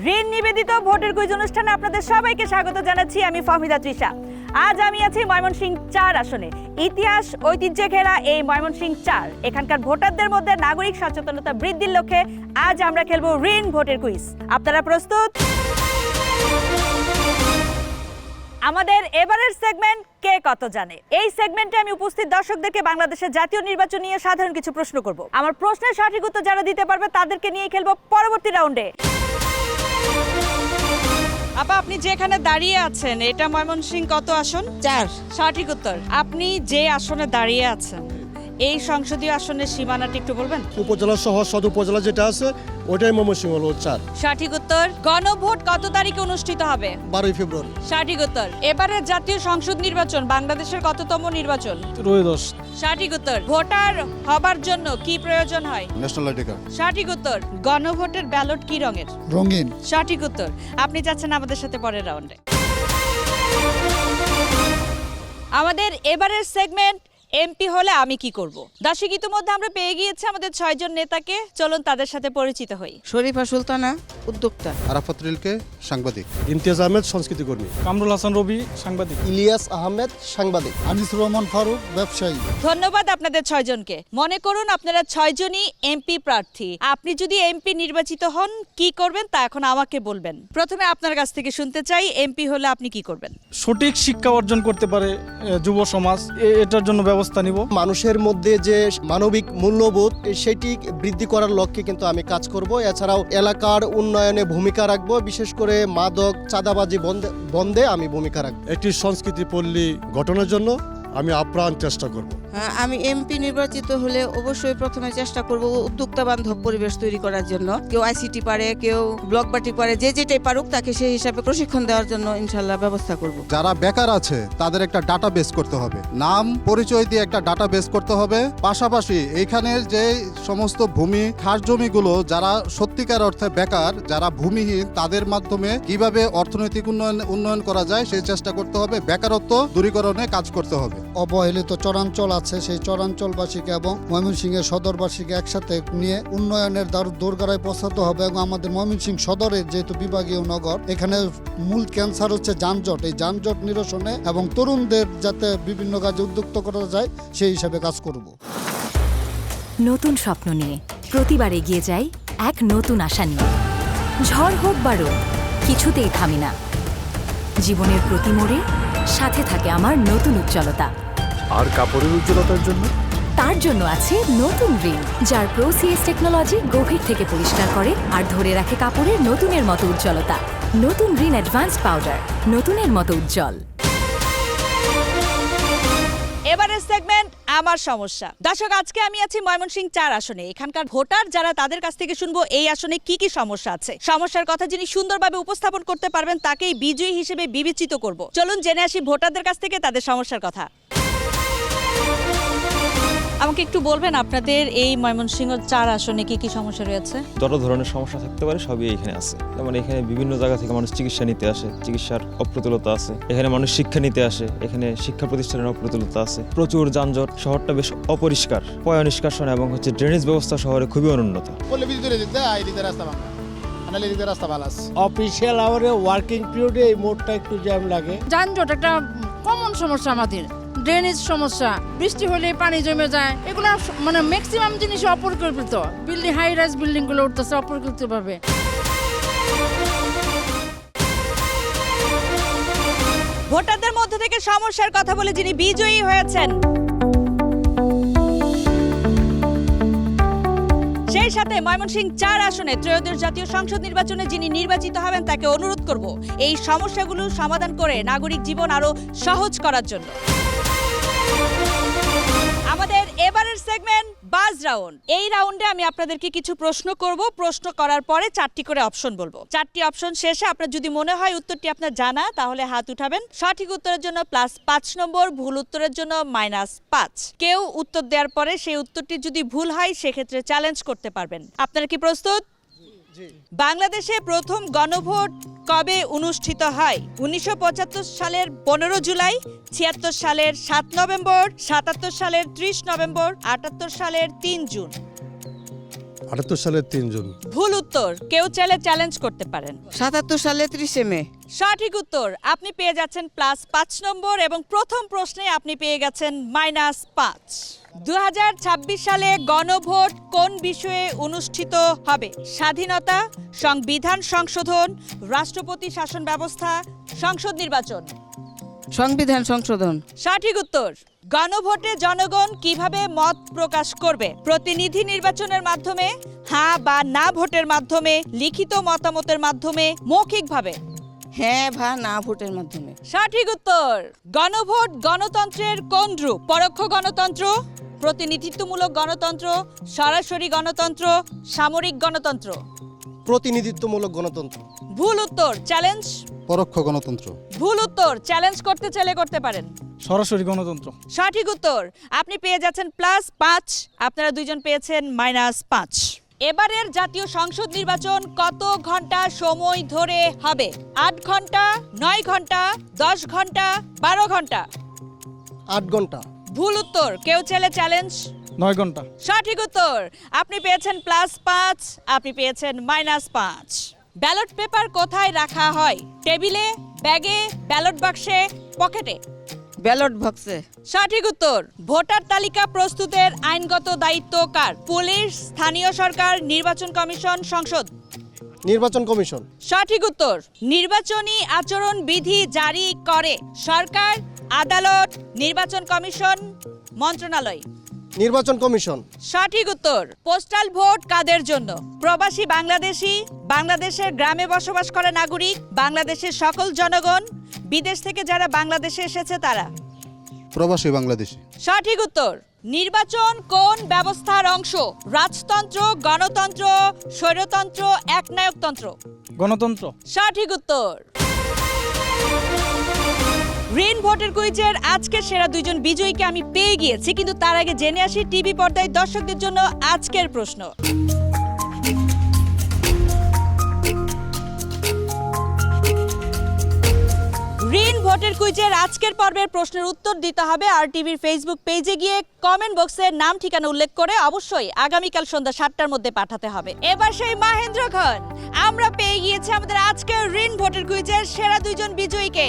ঋণ নিবেদিত ভোটের কুইজ অনুষ্ঠানে আপনাদের সবাইকে স্বাগত জানাচ্ছি। আমি ফাহমিদা তৃষা। আজ আমি আছি ময়মনসিংহ ৪ আসনে। ইতিহাস ঐতিহ্যে ঘেরা এই ময়মনসিংহ ৪ এখানকার ভোটারদের মধ্যে নাগরিক সচেতনতা বৃদ্ধির লক্ষ্যে আজ আমরা খেলবো ঋণ ভোটের কুইজ। আপনারা প্রস্তুত? আমাদের এবারের সেগমেন্ট কে কত জানে। এই সেগমেন্টে আমি উপস্থিত দর্শকদেরকে বাংলাদেশের জাতীয় নির্বাচন নিয়ে সাধারণ কিছু প্রশ্ন করব। আমার প্রশ্নের সঠিক উত্তর যারা দিতে পারবে তাদেরকে নিয়ে খেলবো পরবর্তী রাউন্ডে। আপা, আপনি যেখানে দাঁড়িয়ে আছেন এটা ময়মনসিংহ কত আসন? ৪। সঠিক উত্তর। আপনি যে আসনে দাঁড়িয়ে আছেন এই সংসদীয় আসনের সীমানাটি একটু বলবেন? উপজেলা সহ সদ উপজেলা যেটা আছে ওইটাই ময়মনসিংহ হলো ৪। সঠিক উত্তর। গণভোট কত তারিখে অনুষ্ঠিত হবে? 12 ফেব্রুয়ারি। সঠিক উত্তর। এবারের জাতীয় সংসদ নির্বাচন বাংলাদেশের কততম নির্বাচন? 13। সঠিক উত্তর। ভোটার হবার জন্য কি প্রয়োজন হয়? National ID card. সঠিক উত্তর। গণভোটের ব্যালট কি রঙের? রঙিন। সঠিক উত্তর। আপনি যাচ্ছেন আমাদের সাথে পরের রাউন্ডে। আমাদের এবারের সেগমেন্ট এমপি হলে আমি কি করব। দর্শক, ইতিমধ্যে আমরা পেয়ে গিয়েছি আমাদের 6 জন নেতাকে। চলুন তাদের সাথে পরিচিত হই। শরীফা সুলতানা, উদ্যোক্তা। আরাফাত রিলকে, সাংবাদিক। ইমতিয়াজ আহমেদ, সংস্কৃতি কর্মী। কামরুল হাসান রবি, সাংবাদিক। ইলিয়াস আহমেদ, সাংবাদিক। আনিসুর রহমান ফারুক, ব্যবসায়ী। ধন্যবাদ আপনাদের 6 জনকে। মনে করুন আপনারা 6 জনই এমপি প্রার্থী। আপনি যদি এমপি নির্বাচিত হন কি করবেন তা এখন আমাকে বলবেন। প্রথমে আপনার কাছ থেকে শুনতে চাই, এমপি হলে আপনি কি করবেন? সঠিক শিক্ষা অর্জন করতে পারে যুব সমাজ, এটার জন্য ব্যবস্থা নিব। মানুষের মধ্যে যে মানবিক মূল্যবোধ সেটি বৃদ্ধি করার লক্ষ্যে কিন্তু আমি কাজ করব। এছাড়াও এলাকার উন্নয়নে ভূমিকা রাখবো, বিশেষ করে মাদক চাঁদাবাজি বন্ধে আমি ভূমিকা রাখবো। একটি সংস্কৃতি পল্লী গঠনের জন্য আমি আপ্রাণ চেষ্টা করব। আমি এমপি নির্বাচিত হলে অবশ্যই প্রথমে চেষ্টা করব উদ্যোক্তা বান্ধব পরিবেশ তৈরি করার জন্য। কেউ আইসিটি পারে, কেউ ব্লক বাটি পারে, যে যেটাই পারুক তাকে সেই হিসাবে প্রশিক্ষণ দেওয়ার জন্য ইনশাল্লাহ ব্যবস্থা করব। যারা বেকার আছে তাদের একটা ডাটা বেস করতে হবে, নাম পরিচয় দিয়ে একটা ডাটা বেস করতে হবে। পাশাপাশি এইখানের যে সমস্ত ভূমি খাস জমিগুলো যারা সত্যিকার অর্থে বেকার, যারা ভূমিহীন, তাদের মাধ্যমে কিভাবে অর্থনৈতিক উন্নয়ন করা যায় সেই চেষ্টা করতে হবে। বেকারত্ব দূরীকরণে কাজ করতে হবে। অবহেলিত চরাঞ্চল আছে, সেই চরাঞ্চলবাসীকে এবং ময়মনসিংহের সদরবাসীকে একসাথে নিয়ে উন্নয়নের দোরগোড়ায় পৌঁছাতে হবে। এবং আমাদের ময়মনসিংহ সদরের যেহেতু বিভাগীয় নগর, এখানে মূল ক্যান্সার হচ্ছে যানজট। এই যানজট নিরসনে এবং তরুণদের যাতে বিভিন্ন কাজে উদ্যুক্ত করা যায় সেই হিসাবে কাজ করব। নতুন স্বপ্ন নিয়ে প্রতিবার এগিয়ে যাই এক নতুন আশা নিয়ে। ঝড় হোক বারো, কিছুতেই থামি না। জীবনের প্রতি মোড়ে সাথে থাকে আমার নতুন উজ্জ্বলতা। আর কাপড়ের উজ্জ্বলতার জন্য? তার জন্য আছে নতুন রিন, যার প্রো-সিএস টেকনোলজি গভীর থেকে পরিষ্কার করে আর ধরে রাখে কাপড়ের নতুনের মতো উজ্জ্বলতা। নতুন রিন অ্যাডভান্স পাউডার, নতুনের মতো উজ্জ্বল। এবারের সেগমেন্ট আমার সমস্যা। দর্শক, আজকে আমি আছি ময়মনসিংহ ৪ আসনে। এখানকার ভোটার যারা, তাদের কাছ থেকে শুনবো এই আসনে কি কি সমস্যা আছে। সমস্যার কথা যিনি সুন্দরভাবে উপস্থাপন করতে পারবেন তাকেই বিজয়ী হিসেবে বিবেচিত করব। চলুন জেনে আসি ভোটারদের কাছ থেকে তাদের সমস্যার কথা। আমাকে একটু বলবেন আপনাদের এই ময়মনসিংহ ৪ আসনে কি কি সমস্যা রয়েছে? যত ধরনের সমস্যা থাকতে পারে সবই এখানে আছে। যেমন এখানে বিভিন্ন জায়গা থেকে মানুষ চিকিৎসা নিতে আসে, চিকিৎসার অপ্রতুলতা আছে। এখানে মানুষ শিক্ষা নিতে আসে, এখানে শিক্ষা প্রতিষ্ঠানের অপ্রতুলতা আছে। প্রচুর যানজট, শহরটা বেশ অপরিষ্কার, পয় নিষ্কাশন এবং ড্রেনেজ ব্যবস্থা শহরে খুবই অনুন্নত। অফিসিয়াল আওয়ারে ওয়ার্কিং পিরিয়ডে এই মোড়টা একটু জ্যাম লাগে। যানজট একটা কমন সমস্যা আমাদের। ড্রেনেজ সমস্যা, বৃষ্টি হলে পানি জমে যায়, এগুলো মানে ম্যাক্সিমাম জিনিস অপরিকল্পিত। বিল্ডিং, হাই রাইজ বিল্ডিং গুলো উঠতেছে অপরিকল্পিত ভাবে। ভোটারদের মধ্যে থেকে সমস্যার কথা বলে যিনি বিজয়ী হয়েছেন, সেই সাথে ময়মনসিংহ ৪ আসনে ত্রয়োদশ জাতীয় সংসদ নির্বাচনে যিনি নির্বাচিত হবেন তাকে অনুরোধ করব এই সমস্যাগুলো সমাধান করে নাগরিক জীবন আরো সহজ করার জন্য। আমাদের এবারের সেগমেন্ট বাজ রাউন্ড। এই রাউন্ডে আমি আপনাদেরকে কিছু প্রশ্ন করব। প্রশ্ন করার পরে 4টি করে অপশন বলবো। 4টি অপশন শেষে আপনার যদি মনে হয় উত্তরটি আপনার জানা তাহলে হাত উঠাবেন। সঠিক উত্তরের জন্য +5 নম্বর, ভুল উত্তরের জন্য -5। কেউ উত্তর দেওয়ার পরে সেই উত্তরটি যদি ভুল হয় সেক্ষেত্রে চ্যালেঞ্জ করতে পারবেন। আপনারা কি প্রস্তুত? বাংলাদেশে প্রথম গণভোট কবে অনুষ্ঠিত হয়? 1975 সালের 15 জুলাই, 76 সালের 7 নভেম্বর, 77 সালের 30 নভেম্বর, 78 সালের 3 জুন। 78 সালের 3 জুন। ভুল উত্তর। উত্তর, কেউ চাইলে চ্যালেঞ্জ করতে পারেন। 77 সালে 30 মে। সঠিক উত্তর, আপনি পেয়ে যাচ্ছেন +5 নম্বর এবং প্রথম প্রশ্নে আপনি পেয়ে গেছেন -5। 2026 সালে গণভোট কোন বিষয়ে অনুষ্ঠিত হবে? স্বাধীনতা, সংবিধান সংশোধন, রাষ্ট্রপতি শাসন ব্যবস্থা, সংসদ নির্বাচন। সংবিধান সংশোধন। সঠিক উত্তর। গণভোটে জনগণ কিভাবে মত প্রকাশ করবে? প্রতিনিধি নির্বাচনের মাধ্যমে, হ্যাঁ বা না ভোটের মাধ্যমে, লিখিত মতামতের মাধ্যমে, মৌখিকভাবে। হ্যাঁ বা না ভোটের মাধ্যমে। সঠিক উত্তর। গণভোট গণতন্ত্রের কোন রূপ? পরোক্ষ গণতন্ত্র, প্রতিনিধিত্বমূলক গণতন্ত্র, সরাসরি গণতন্ত্র, সামরিক গণতন্ত্র। প্রতিনিধিত্বমূলক গণতন্ত্র। ভুল উত্তর, চ্যালেঞ্জ। পরোক্ষ গণতন্ত্র। ভুল উত্তর, চ্যালেঞ্জ করতে চাইলে করতে পারেন। সরাসরি গণতন্ত্র। সঠিক উত্তর, আপনি পেয়ে যাচ্ছেন +5, আপনারা দুইজন পেয়েছেন -5। এবারের জাতীয় সংসদ নির্বাচন কত ঘন্টা সময় ধরে হবে? 8 ঘন্টা, 9 ঘন্টা, 10 ঘন্টা, 12 ঘন্টা। 8 ঘন্টা। ভুল উত্তর, কেউ চাইলে চ্যালেঞ্জ। 9 ঘন্টা। সঠিক উত্তর, আপনি পেয়েছেন +5, আপনি পেয়েছেন -5। ব্যালট পেপার কোথায় রাখা হয়? টেবিলে, ব্যাগে, ব্যালট বাক্সে, পকেটে। ব্যালট বক্সে। সঠিক উত্তর। ভোটার তালিকা প্রস্তুতের আইনগত দায়িত্ব কার? পুলিশ, স্থানীয় সরকার, নির্বাচন কমিশন, সংসদ। নির্বাচন কমিশন। সঠিক উত্তর। নির্বাচনী আচরণ বিধি জারি করে সরকার, আদালত, নির্বাচন কমিশন, মন্ত্রণালয়। নির্বাচন কমিশন। সঠিক উত্তর। পোস্টাল ভোট কাদের জন্য? প্রবাসী বাংলাদেশী, বাংলাদেশের গ্রামে বসবাস করা নাগরিক, বাংলাদেশের সকল জনগণ, বিদেশ থেকে যারা বাংলাদেশে এসেছে তারা। প্রবাসী বাংলাদেশি। সঠিক উত্তর। নির্বাচন কোন ব্যবস্থার অংশ? রাজতন্ত্র, গণতন্ত্র, স্বৈরতন্ত্র, একনায়কতন্ত্র। গণতন্ত্র। সঠিক উত্তর। গ্রিন ভোটার কুইজের আজকের সেরা দুইজন বিজয়ীকে আমি পেয়ে গিয়েছি, কিন্তু তার আগে জেনে আসি টিভি পর্দায় দর্শকদের জন্য আজকের প্রশ্ন। গ্রিন ভোটার কুইজের আজকের পর্বের প্রশ্নের উত্তর দিতে হবে আর টিভির ফেসবুক পেজে গিয়ে কমেন্ট বক্সে নাম ঠিকানা উল্লেখ করে অবশ্যই আগামীকাল সন্ধ্যা 7টার মধ্যে পাঠাতে হবে। এবার সেই মহেন্দ্রক্ষণ আমরা পেয়ে গিয়েছি আমাদের আজকের গ্রিন ভোটার কুইজের সেরা দুইজন বিজয়ীকে।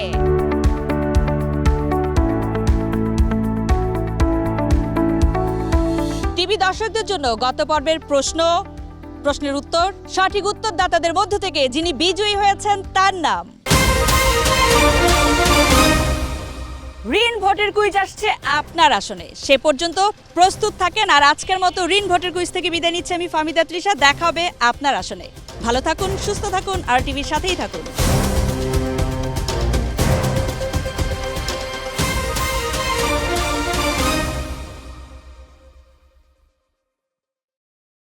টিভি দর্শকদের জন্য গত পর্বের প্রশ্নের উত্তর, সঠিক উত্তরদাতাদের মধ্য থেকে যিনি বিজয়ী হয়েছেন তার নাম। ঋণ ভোটের কুইজ আসছে আপনার আসনে, সে পর্যন্ত প্রস্তুত থাকেন। আর আজকের মতো ঋণ ভোটের কুইজ থেকে বিদায় নিচ্ছি আমি ফাহমিদা তৃষা। দেখা হবে আপনার আসনে। ভালো থাকুন, সুস্থ থাকুন, আর টিভির সাথেই থাকুন।